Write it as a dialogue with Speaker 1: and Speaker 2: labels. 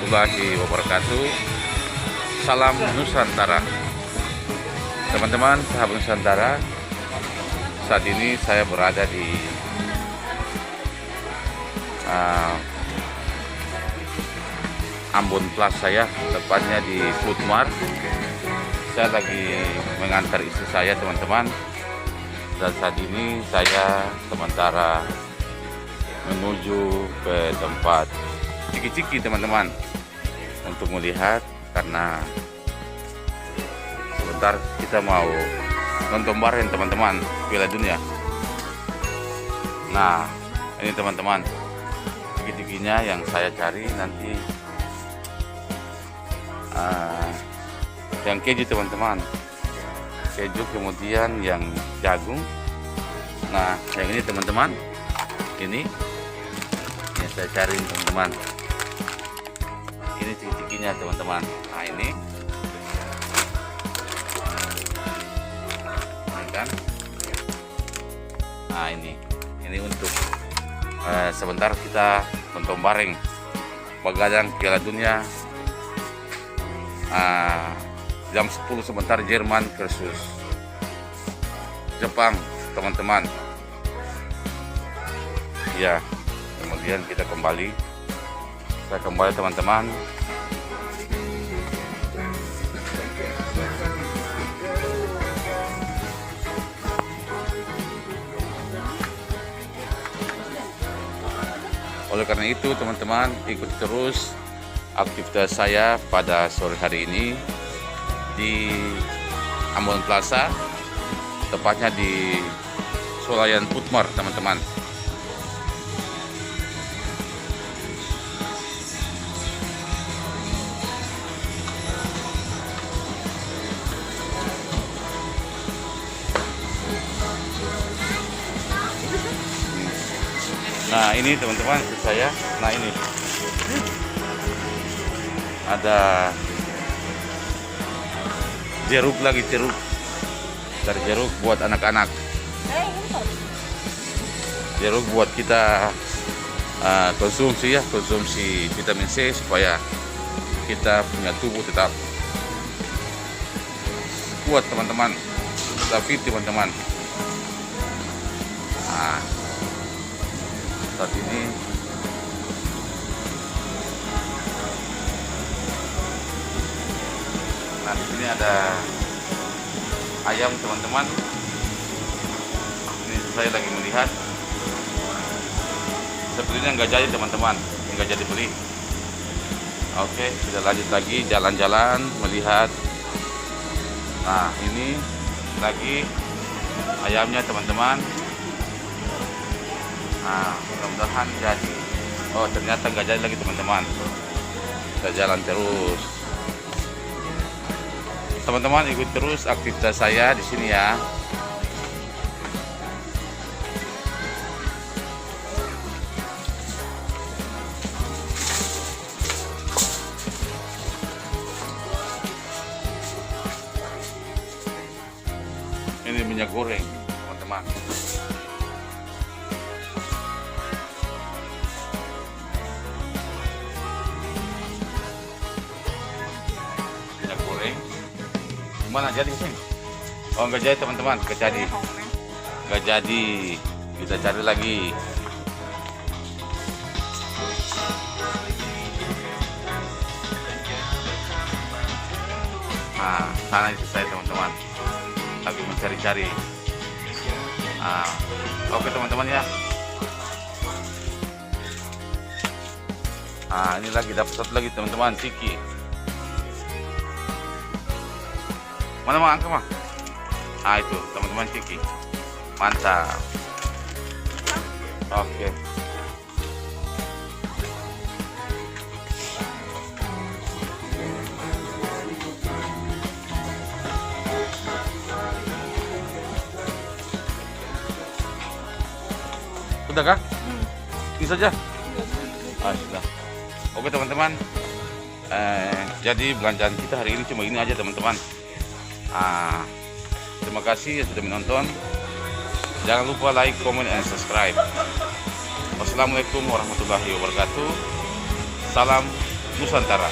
Speaker 1: warahmatullahi wabarakatuh. Salam Nusantara. Teman-teman, sahabat Nusantara, saat ini saya berada di Ambon Plaza ya, tepatnya di Foodmart. Saya lagi mengantar istri saya, teman-teman. Dan saat ini saya sementara menuju ke tempat Ciki-Ciki, teman-teman, untuk melihat, karena sebentar kita mau nonton bareng, teman-teman, Piala Dunia. Nah, ini teman-teman, Ciki-Cikinya yang saya cari nanti yang keju, teman-teman, keju, kemudian yang jagung. Nah, yang ini teman-teman, ini yang saya cari, teman-teman. Ini Ciki-Cikinya, teman-teman. Nah, ini kan. Nah, ini untuk sebentar kita tonton bareng begadang Piala Dunia jam 10 sebentar, Jerman versus Jepang, teman-teman. Ya, kemudian kita kembali. Saya kembali, teman-teman. Oleh karena itu, teman-teman, ikuti terus aktivitas saya pada sore hari ini di Ambon Plaza, tepatnya di Solayan Foodmart, teman-teman. Nah, ini teman-teman saya. Nah, ini ada jeruk lagi, jeruk dari jeruk buat anak-anak, jeruk buat kita konsumsi ya, konsumsi vitamin C supaya kita punya tubuh tetap kuat, teman-teman, tetap fit, teman-teman. Nah, saat ini di sini ada ayam, teman-teman. Ini saya lagi melihat, sepertinya nggak jadi, teman-teman, nggak jadi beli. Oke, kita lanjut lagi jalan-jalan melihat. Nah, ini lagi ayamnya, teman-teman. Nah, mudah-mudahan jadi. Oh, ternyata nggak jadi lagi, teman-teman. Kita jalan terus. Teman-teman, ikut terus aktivitas saya di sini ya. Ini minyak goreng, teman-teman. Minyak goreng. Mana jadi sih? Oh, nggak jadi, teman-teman, nggak jadi, nggak jadi. Kita cari lagi. Nah, sana itu saya, teman-teman, lagi mencari-cari. Nah, oke, teman-teman ya. Nah, ini lagi dapat satu lagi, teman-teman, Ciki. Mana mau angka mah? Ah, itu teman-teman, Ciki. Mantap. Oke. Sudah kah? Ini saja. Ah, sudah. Oke, teman-teman. Jadi belanjaan kita hari ini cuma ini aja, teman-teman. Terima kasih sudah menonton. Jangan lupa like, comment, and subscribe. Wassalamualaikum warahmatullahi wabarakatuh. Salam Nusantara.